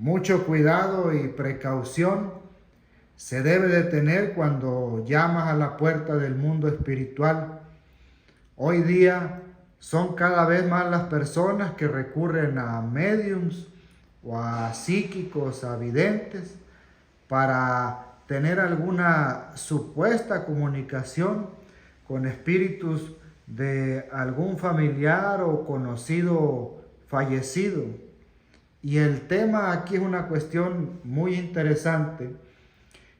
Mucho cuidado y precaución se debe de tener cuando llamas a la puerta del mundo espiritual. Hoy día son cada vez más las personas que recurren a médiums o a psíquicos, a videntes, para tener alguna supuesta comunicación con espíritus de algún familiar o conocido fallecido. Y el tema aquí es una cuestión muy interesante,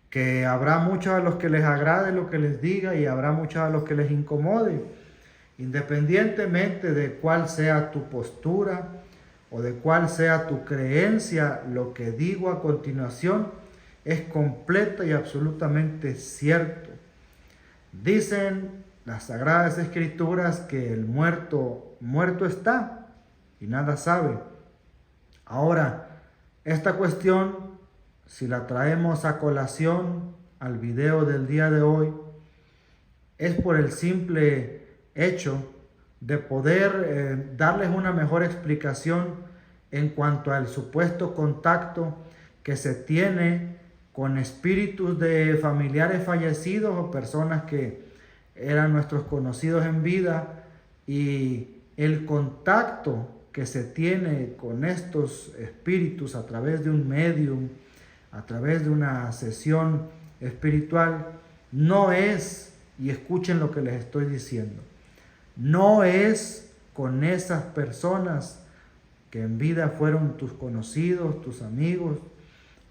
que habrá muchos a los que les agrade lo que les diga y habrá muchos a los que les incomode. Independientemente de cuál sea tu postura o de cuál sea tu creencia, lo que digo a continuación es completa y absolutamente cierto. Dicen las Sagradas Escrituras que el muerto, muerto está y nada sabe. Ahora, esta cuestión, si la traemos a colación al video del día de hoy, es por el simple hecho de poder darles una mejor explicación en cuanto al supuesto contacto que se tiene con espíritus de familiares fallecidos o personas que eran nuestros conocidos en vida, y el contacto que se tiene con estos espíritus a través de un medium, a través de una sesión espiritual, no es, y escuchen lo que les estoy diciendo, no es con esas personas que en vida fueron tus conocidos, tus amigos,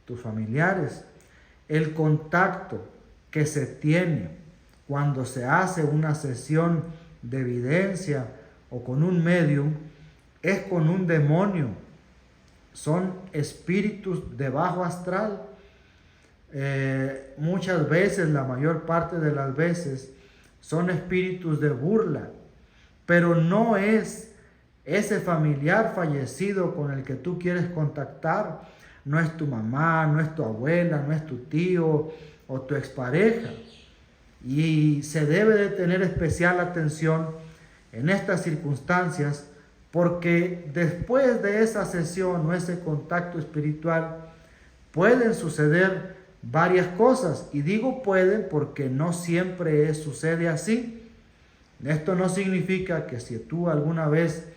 tus familiares. El contacto que se tiene cuando se hace una sesión de evidencia o con un medium es con un demonio. Son espíritus de bajo astral. Muchas veces, la mayor parte de las veces, son espíritus de burla, pero no es ese familiar fallecido con el que tú quieres contactar. No es tu mamá, no es tu abuela, no es tu tío o tu expareja. Y se debe de tener especial atención en estas circunstancias, porque después de esa sesión o ese contacto espiritual pueden suceder varias cosas. Y digo pueden porque no siempre sucede así. Esto no significa que si tú alguna vez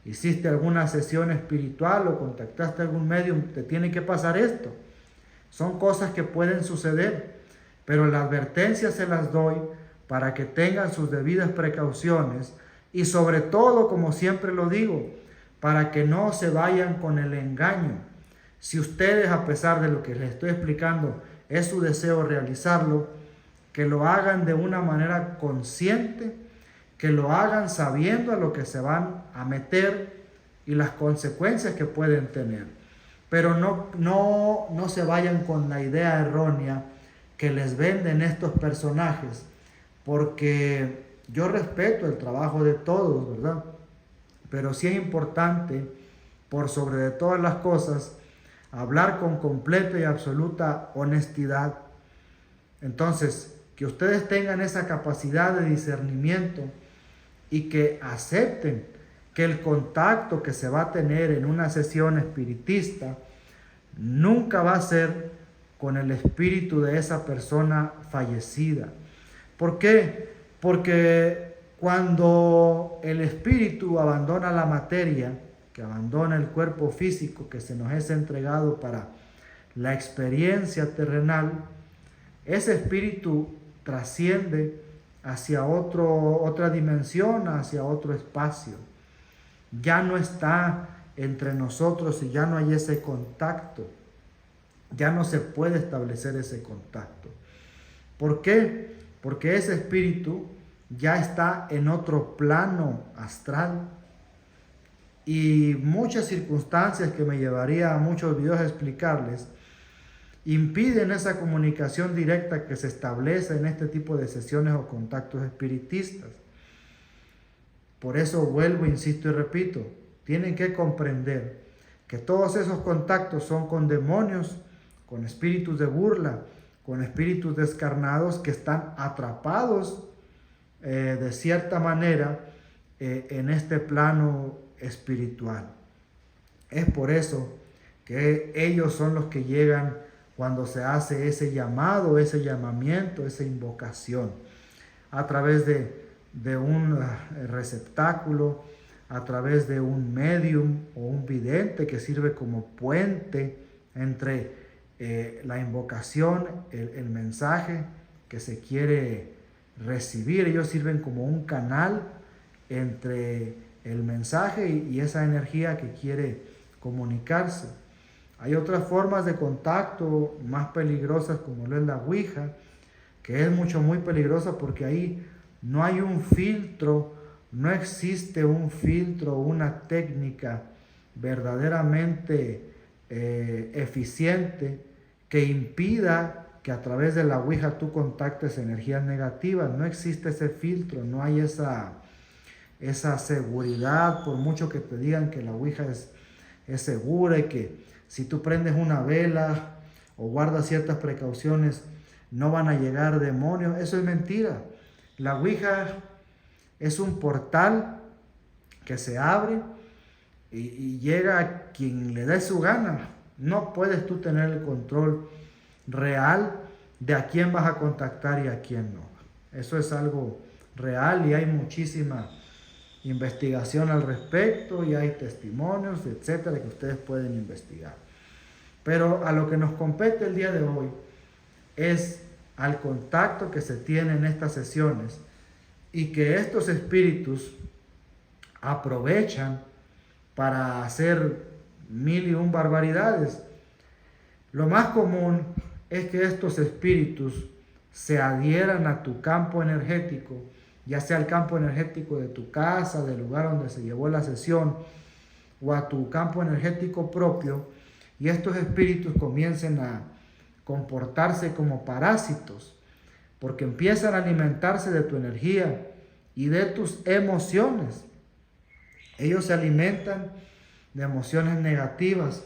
hiciste alguna sesión espiritual o contactaste a algún medium, te tiene que pasar esto. Son cosas que pueden suceder, pero la advertencia se las doy para que tengan sus debidas precauciones y sobre todo, como siempre lo digo, para que no se vayan con el engaño. Si ustedes, a pesar de lo que les estoy explicando, es su deseo realizarlo, que lo hagan de una manera consciente, que lo hagan sabiendo a lo que se van a meter y las consecuencias que pueden tener. Pero no se vayan con la idea errónea que les venden estos personajes, porque yo respeto el trabajo de todos, ¿verdad? Pero sí es importante, por sobre de todas las cosas, hablar con completa y absoluta honestidad. Entonces, que ustedes tengan esa capacidad de discernimiento y que acepten que el contacto que se va a tener en una sesión espiritista nunca va a ser con el espíritu de esa persona fallecida. ¿Por qué? Porque cuando el espíritu abandona la materia, que abandona el cuerpo físico que se nos es entregado para la experiencia terrenal, ese espíritu trasciende hacia otra dimensión, hacia otro espacio. Ya no está entre nosotros y ya no hay ese contacto. Ya no se puede establecer ese contacto. ¿Por qué? Porque ese espíritu ya está en otro plano astral. Y muchas circunstancias que me llevaría a muchos videos a explicarles impiden esa comunicación directa que se establece en este tipo de sesiones o contactos espiritistas. Por eso vuelvo, insisto y repito, tienen que comprender que todos esos contactos son con demonios, con espíritus de burla, con espíritus descarnados que están atrapados de cierta manera en este plano espiritual. Es por eso que ellos son los que llegan cuando se hace ese llamado, ese llamamiento, esa invocación, a través de un receptáculo, a través de un medium o un vidente que sirve como puente entre la invocación, el mensaje que se quiere recibir. Ellos sirven como un canal entre el mensaje y esa energía que quiere comunicarse. Hay otras formas de contacto más peligrosas, como lo es la Ouija, que es muy peligrosa porque ahí no hay un filtro, no existe un filtro, una técnica verdaderamente eficiente que impida que a través de la Ouija tú contactes energías negativas. No existe ese filtro, no hay esa seguridad, por mucho que te digan que la Ouija es segura y que si tú prendes una vela o guardas ciertas precauciones no van a llegar demonios. Eso es mentira. La Ouija es un portal que se abre y llega a quien le dé su gana. No puedes tú tener el control real de a quién vas a contactar y a quién no. Eso es algo real y hay muchísima investigación al respecto y hay testimonios, etcétera, que ustedes pueden investigar. Pero a lo que nos compete el día de hoy es al contacto que se tiene en estas sesiones y que estos espíritus aprovechan para hacer 1001 barbaridades. Lo más común es que estos espíritus se adhieran a tu campo energético, ya sea el campo energético de tu casa, del lugar donde se llevó la sesión, o a tu campo energético propio, y estos espíritus comiencen a comportarse como parásitos, porque empiezan a alimentarse de tu energía y de tus emociones. Ellos se alimentan de emociones negativas,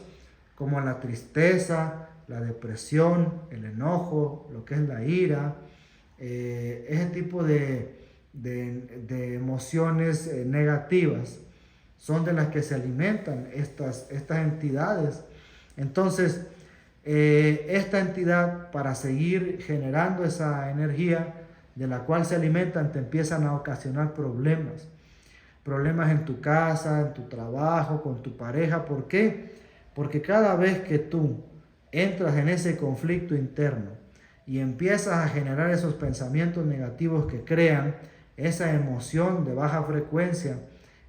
como la tristeza, la depresión, el enojo, lo que es la ira, ese tipo de emociones negativas son de las que se alimentan estas entidades. Entonces, esta entidad, para seguir generando esa energía de la cual se alimentan, te empiezan a ocasionar problemas en tu casa, en tu trabajo, con tu pareja. ¿Por qué? Porque cada vez que tú entras en ese conflicto interno y empiezas a generar esos pensamientos negativos que crean esa emoción de baja frecuencia,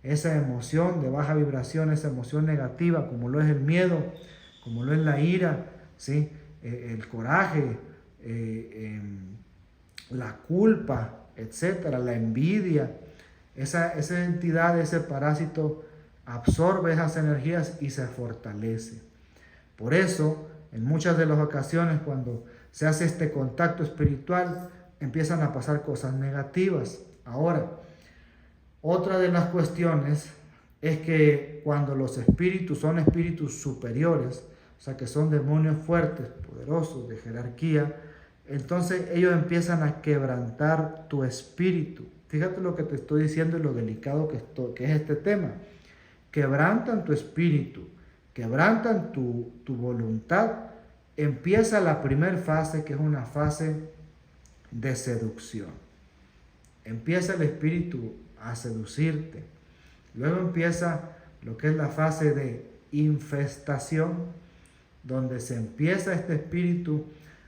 esa emoción de baja vibración, esa emoción negativa, como lo es el miedo, como lo es la ira, ¿sí? El coraje, la culpa, etcétera, la envidia. Esa entidad, ese parásito, absorbe esas energías y se fortalece. Por eso, en muchas de las ocasiones, cuando se hace este contacto espiritual, empiezan a pasar cosas negativas. Ahora, otra de las cuestiones es que cuando los espíritus son espíritus superiores, o sea que son demonios fuertes, poderosos, de jerarquía, entonces ellos empiezan a quebrantar tu espíritu. Fíjate lo que te estoy diciendo y lo delicado que es este tema. Quebrantan tu espíritu, quebrantan tu voluntad. Empieza la primera fase, que es una fase de seducción. Empieza el espíritu a seducirte. Luego empieza lo que es la fase de infestación, donde se empieza este espíritu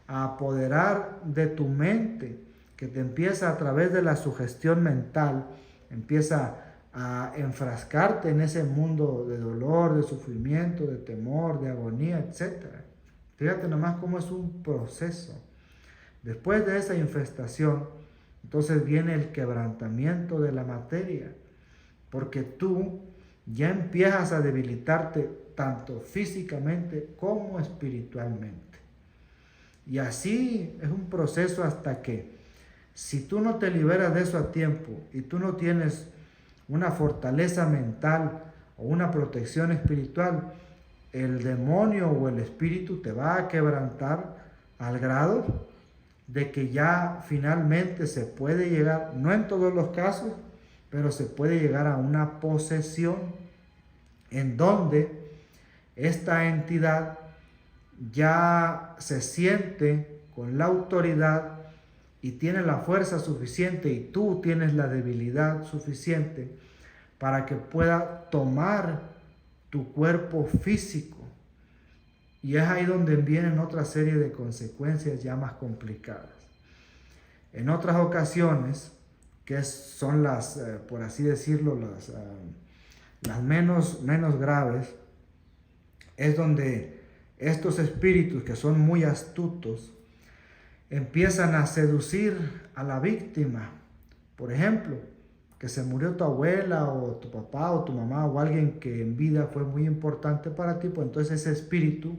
a apoderar de tu mente, que te empieza a través de la sugestión mental, empieza a enfrascarte en ese mundo de dolor, de sufrimiento, de temor, de agonía, etc. Fíjate nomás cómo es un proceso. Después de esa infestación, entonces viene el quebrantamiento de la materia, porque tú ya empiezas a debilitarte tanto físicamente como espiritualmente. Y así es un proceso hasta que, si tú no te liberas de eso a tiempo y tú no tienes una fortaleza mental o una protección espiritual, el demonio o el espíritu te va a quebrantar al grado de que ya finalmente se puede llegar, no en todos los casos, pero se puede llegar a una posesión en donde esta entidad ya se siente con la autoridad y tiene la fuerza suficiente y tú tienes la debilidad suficiente para que pueda tomar tu cuerpo físico. Y es ahí donde vienen otra serie de consecuencias ya más complicadas. En otras ocasiones, que son las, por así decirlo, las menos graves, es donde estos espíritus que son muy astutos empiezan a seducir a la víctima. Por ejemplo, que se murió tu abuela o tu papá o tu mamá o alguien que en vida fue muy importante para ti, pues entonces ese espíritu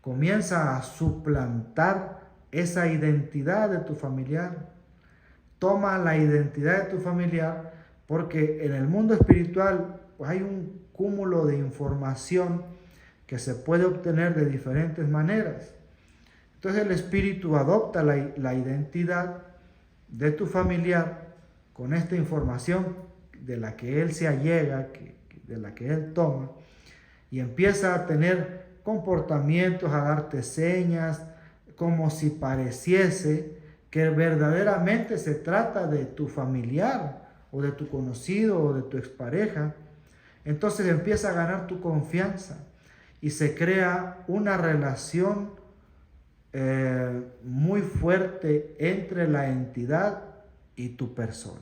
comienza a suplantar esa identidad de tu familiar. Toma la identidad de tu familiar porque en el mundo espiritual pues hay un cúmulo de información que se puede obtener de diferentes maneras. Entonces el espíritu adopta la identidad de tu familiar con esta información de la que él se allega, de la que él toma, y empieza a tener comportamientos, a darte señas, como si pareciese que verdaderamente se trata de tu familiar, o de tu conocido, o de tu expareja. Entonces empieza a ganar tu confianza, y se crea una relación muy fuerte entre la entidad y tu persona.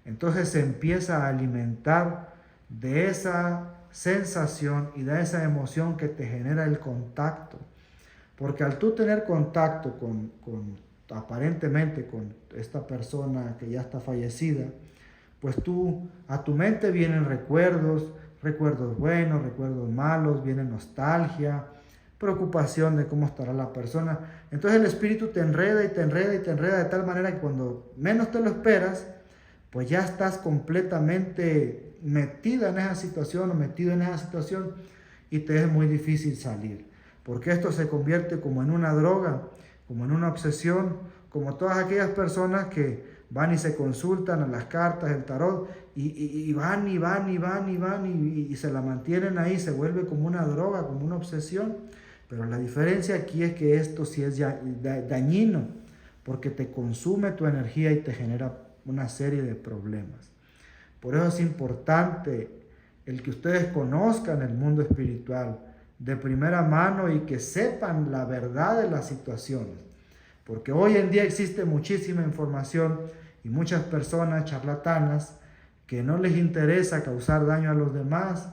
Entonces se empieza a alimentar de esa sensación y de esa emoción que te genera el contacto. Porque al tú tener contacto aparentemente con esta persona que ya está fallecida, pues a tu mente vienen recuerdos buenos, recuerdos malos, viene nostalgia, preocupación de cómo estará la persona. Entonces el espíritu te enreda y te enreda y te enreda de tal manera que cuando menos te lo esperas, pues ya estás completamente metida en esa situación o metido en esa situación y te es muy difícil salir. Porque esto se convierte como en una droga, como en una obsesión, como todas aquellas personas que van y se consultan a las cartas, el tarot, y van y se la mantienen ahí, se vuelve como una droga, como una obsesión. Pero la diferencia aquí es que esto sí es dañino, porque te consume tu energía y te genera una serie de problemas. Por eso es importante el que ustedes conozcan el mundo espiritual de primera mano y que sepan la verdad de las situaciones. Porque hoy en día existe muchísima información y muchas personas charlatanas que no les interesa causar daño a los demás,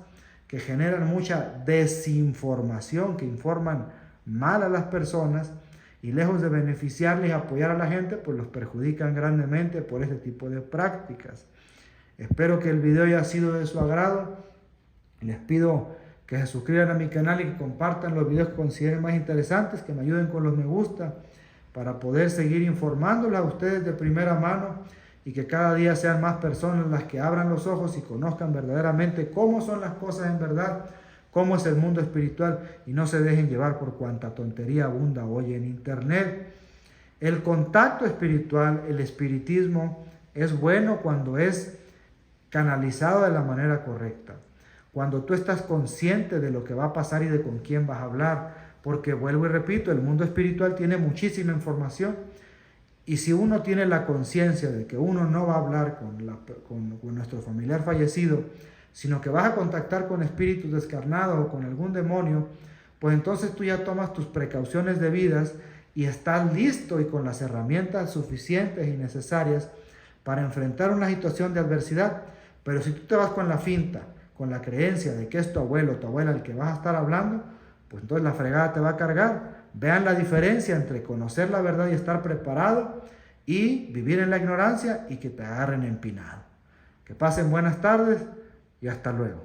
que generan mucha desinformación, que informan mal a las personas y lejos de beneficiarles y apoyar a la gente, pues los perjudican grandemente por este tipo de prácticas. Espero que el video haya sido de su agrado. Les pido que se suscriban a mi canal y que compartan los videos que consideren más interesantes, que me ayuden con los me gusta para poder seguir informándoles a ustedes de primera mano y que cada día sean más personas las que abran los ojos y conozcan verdaderamente cómo son las cosas en verdad, cómo es el mundo espiritual y no se dejen llevar por cuanta tontería abunda hoy en internet. El contacto espiritual, el espiritismo, es bueno cuando es canalizado de la manera correcta. Cuando tú estás consciente de lo que va a pasar y de con quién vas a hablar, porque vuelvo y repito, el mundo espiritual tiene muchísima información y si uno tiene la conciencia de que uno no va a hablar con nuestro familiar fallecido, sino que vas a contactar con espíritus descarnados o con algún demonio, pues entonces tú ya tomas tus precauciones debidas y estás listo y con las herramientas suficientes y necesarias para enfrentar una situación de adversidad. Pero si tú te vas con la finta, con la creencia de que es tu abuelo o tu abuela el que vas a estar hablando, pues entonces la fregada te va a cargar. Vean la diferencia entre conocer la verdad y estar preparado y vivir en la ignorancia y que te agarren empinado. Que pasen buenas tardes y hasta luego.